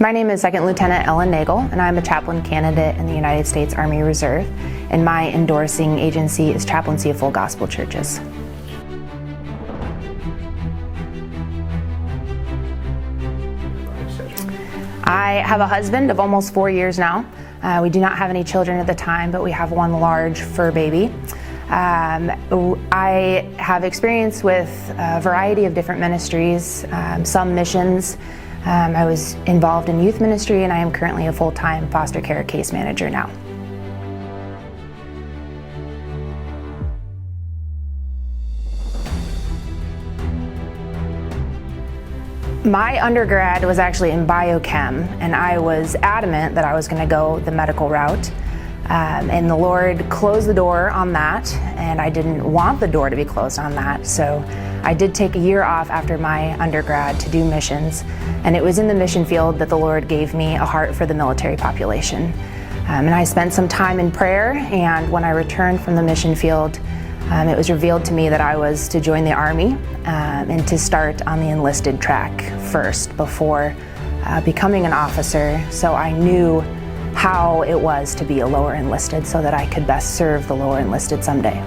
My name is Second Lieutenant Ellen Nagle, and I'm a chaplain candidate in the United States Army Reserve, and my endorsing agency is Chaplaincy Full Gospel Churches. I have a husband of almost 4 years now. We do not have any children at the time, but we have one large fur baby. I have experience with a variety of different ministries, some missions. I was involved in youth ministry, and I am currently a full-time foster care case manager now. My undergrad was actually in biochem, and I was adamant that I was going to go the medical route. And the Lord closed the door on that, and I didn't want the door to be closed on that. So I did take a year off after my undergrad to do missions, and it was in the mission field that the Lord gave me a heart for the military population. And I spent some time in prayer, and when I returned from the mission field, it was revealed to me that I was to join the Army and to start on the enlisted track first before becoming an officer, so I knew how it was to be a lower enlisted so that I could best serve the lower enlisted someday.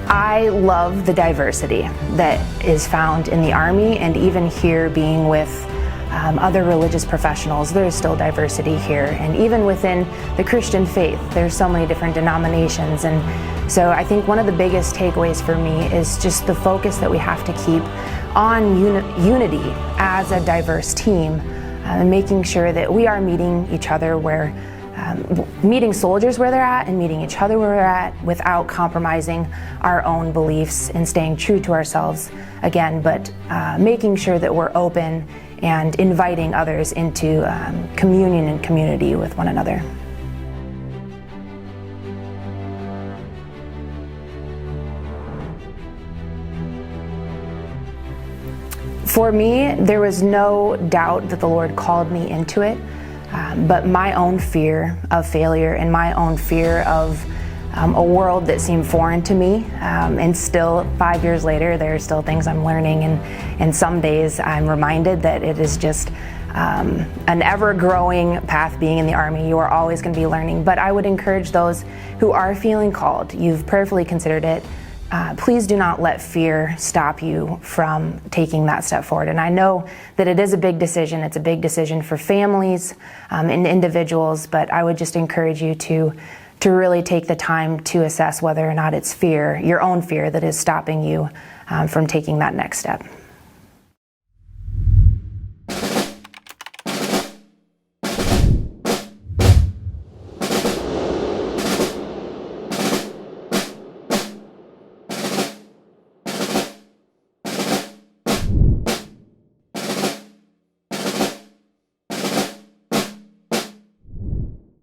I love the diversity that is found in the Army, and even here being with other religious professionals, there is still diversity here. And even within the Christian faith, there's so many different denominations. And so I think one of the biggest takeaways for me is just the focus that we have to keep on unity as a diverse team, and making sure that we are meeting each other where, meeting soldiers where they're at and meeting each other where we're at without compromising our own beliefs and staying true to ourselves again, but making sure that we're open and inviting others into communion and community with one another. For me, there was no doubt that the Lord called me into it, but my own fear of failure and my own fear of a world that seemed foreign to me, and still 5 years later there are still things I'm learning, and some days I'm reminded that it is just an ever-growing path being in the Army. You are always going to be learning, but I would encourage those who are feeling called, you've prayerfully considered it, please do not let fear stop you from taking that step forward. And I know that it is a big decision. It's a big decision for families and individuals, but I would just encourage you to really take the time to assess whether or not it's fear, your own fear, that is stopping you from taking that next step.